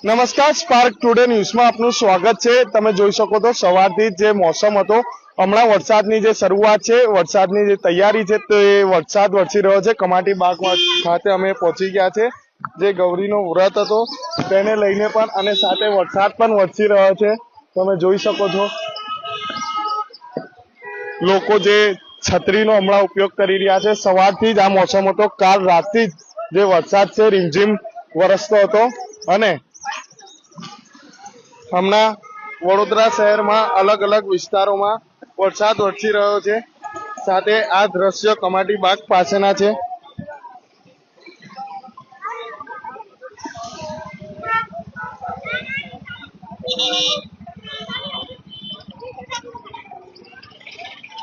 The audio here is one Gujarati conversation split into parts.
નમસ્કાર, સ્પાર્ક ટુડે ન્યૂઝમાં આપનું સ્વાગત છે। તમે જોઈ શકો છો સવારથી જે મોસમ હતો, હમણાં વરસાદની જે શરૂઆત છે, વરસાદની જે તૈયારી છે, તો એ વરસાદ વરસી રહ્યો છે। કમાટી બાગ ખાતે અમે પહોંચી ગયા છે। જે ગૌરીનો વ્રત હતો તેને લઈને પણ અને સાથે વરસાદ પણ વરસી રહ્યો છે। તમે જોઈ શકો છો લોકો જે છત્રીનો હમણાં ઉપયોગ કરી રહ્યા છે। સવારથી જ આ મોસમ હતો, કાલ રાતથી જ જે વરસાદ છે રીમઝીમ વરસતો હતો અને હમણાં વડોદરા શહેરમાં અલગ અલગ વિસ્તારોમાં વરસાદ વરસી રહ્યો છે। સાથે આ દ્રશ્ય કમાટી બાગ પાસેના છે।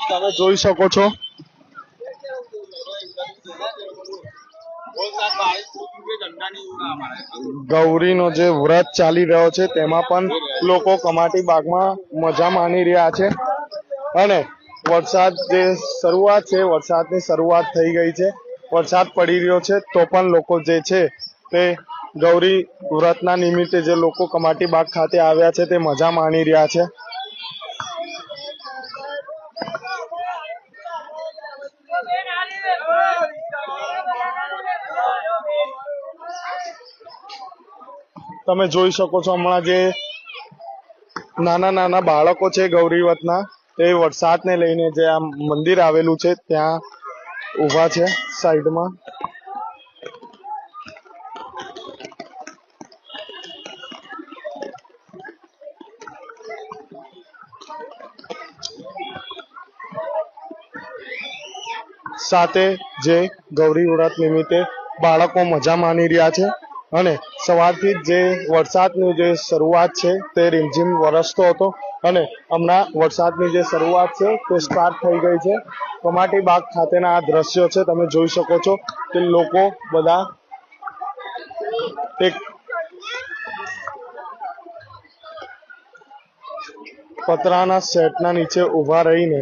તમે જોઈ શકો છો ગૌરીનો જે વ્રત ચાલી રહ્યો છે તેમાં પણ લોકો કમાટી બાગમાં મજા માણી રહ્યા છે અને વરસાદ જે શરૂઆત છે, વરસાદની શરૂઆત થઈ ગઈ છે। વરસાદ પડી રહ્યો છે તો પણ લોકો જે છે તે ગૌરી વ્રતના નિમિત્તે જે લોકો કમાટી બાગ ખાતે આવ્યા છે તે મજા માણી રહ્યા છે। તમે જોઈ શકો છો હમણાં જે નાના નાના બાળકો છે ગૌરી વ્રતના, તે વરસાદને લઈને જે આ મંદિર આવેલું છે ત્યાં ઊભા છે સાઈડમાં। સાથે જે ગૌરી વ્રત નિમિત્તે બાળકો મજા માણી રહ્યા છે અને સવારથી જે વરસાદની જે શરૂઆત છે તે રીમઝીમ વરસતો હતો અને હમણાં વરસાદની જે શરૂઆત છે તે સ્ટાર્ટ થઈ ગઈ છે। કમાટી બાગ ખાતેના આ દ્રશ્યો છે, તમે જોઈ શકો છો કે લોકો બધા એક પતરાના સેટના નીચે ઊભા રહીને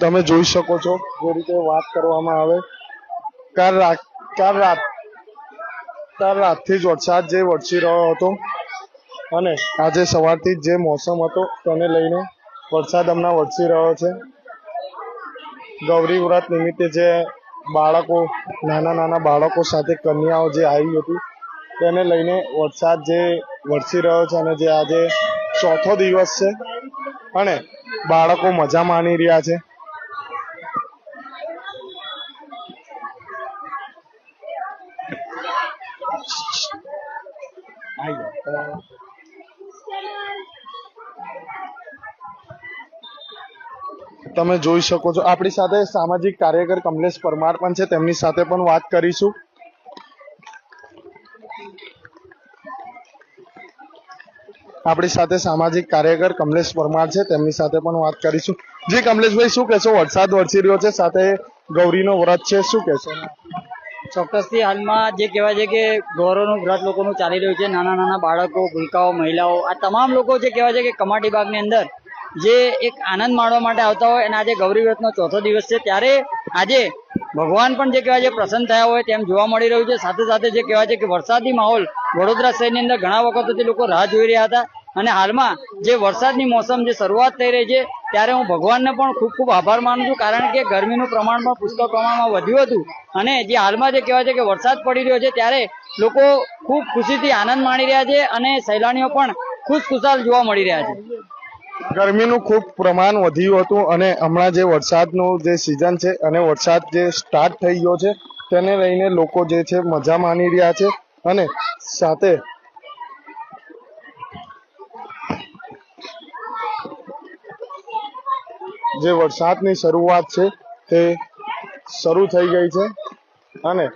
તમે જોઈ શકો છો જે રીતે વાત કરવામાં આવે, કાલ રાતથી જ વરસાદ જે વરસી રહ્યો હતો અને આજે સવારથી જે મોસમ હતો તેને લઈને વરસાદ હમણાં વરસી રહ્યો છે। ગૌરી વ્રત નિમિત્તે જે બાળકો, નાના નાના બાળકો સાથે કન્યાઓ જે આવી હતી તેને લઈને વરસાદ જે વરસી રહ્યો છે અને જે આજે ચોથો દિવસ છે અને બાળકો મજા માણી રહ્યા છે। તમે જોઈ શકો છો આપણી સાથે સામાજિક કાર્યકર કમલેશ પરમાર પણ છે, તેમની સાથે પણ વાત કરીશું। આપણી સાથે સામાજિક કાર્યકર કમલેશ પરમાર છે, તેમની સાથે પણ વાત કરીશું। જી કમલેશભાઈ, શું કહેશો? વરસાદ વરસી રહ્યો છે, સાથે ગૌરીનો વ્રત છે, શું કહેશો? ચોક્કસથી હાલમાં જે કહેવાય છે કે ગૌરવનું વ્રત લોકોનું ચાલી રહ્યું છે, નાના નાના બાળકો, ભૂલકાઓ, મહિલાઓ, આ તમામ લોકો જે કહેવાય છે કે કમાટી બાગની અંદર જે એક આનંદ માણવા માટે આવતા હોય અને આજે ગૌરી વ્રતનો ચોથો દિવસ છે, ત્યારે આજે ભગવાન પણ જે કહેવાય છે પ્રસન્ન થયા હોય તેમ જોવા મળી રહ્યું છે। સાથે સાથે જે કહેવાય છે કે વરસાદી માહોલ વડોદરા શહેરની અંદર ઘણા વખતથી લોકો રાહ જોઈ રહ્યા હતા અને હાલમાં જે વરસાદની મોસમ જે શરૂઆત થઈ રહી છે ત્યારે હું ભગવાનને પણ ખૂબ ખૂબ આભાર માનું છું, કારણ કે ગરમીનું પ્રમાણ પણ પુષ્કળ પ્રમાણમાં વધ્યું હતું અને જે હાલમાં જે કહેવાય છે કે વરસાદ પડી રહ્યો છે ત્યારે લોકો ખૂબ ખુશીથી આનંદ માણી રહ્યા છે અને સહેલાણીઓ પણ ખુશખુશાલ જોવા મળી રહ્યા છે। ગરમીનું ખૂબ પ્રમાણ વધ્યું હતું અને હમણાં જે વરસાદનું જે સિઝન છે અને વરસાદ જે સ્ટાર્ટ થઈ ગયો છે તેને લઈને લોકો જે છે મજા માણી રહ્યા છે અને સાથે જે વરસાદની શરૂઆત છે તે શરૂ થઈ ગઈ છે અને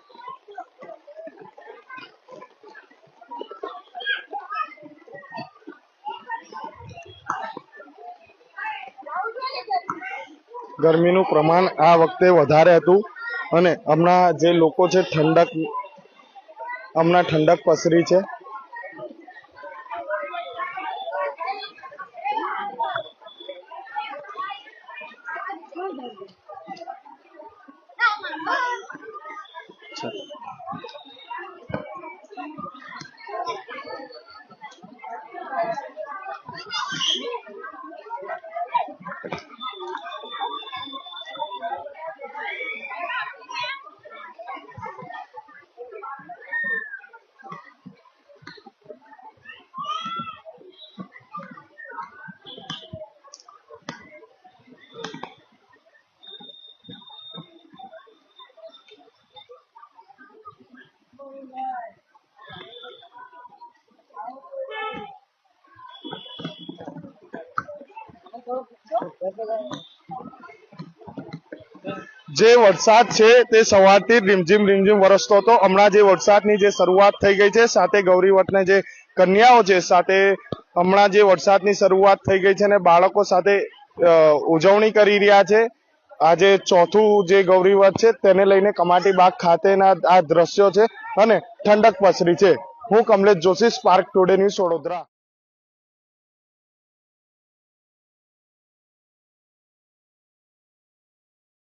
ગરમીનું પ્રમાણ આ વખતે વધારે હતું અને હમણાં જે લોકો છે ઠંડક પસરી છે। જે વરસાદ છે તે સવારથી રીમઝીમ વરસતો હતો. હમણાં જે વરસાદની જે શરૂઆત થઈ ગઈ છે, સાથે ગૌરીવટને જે કન્યાઓ છે, સાથે હમણાં જે વરસાદની શરૂઆત થઈ ગઈ છે અને બાળકો સાથે ઉજવણી કરી રહ્યા છે. આજે ચોથું જે ગૌરીવટ છે તેને લઈને કમાટી બાગ ખાતેના આ દ્રશ્યો છે અને ઠંડક પસરી છે. હું Kamlesh Joshi, spark today news, Vadodara.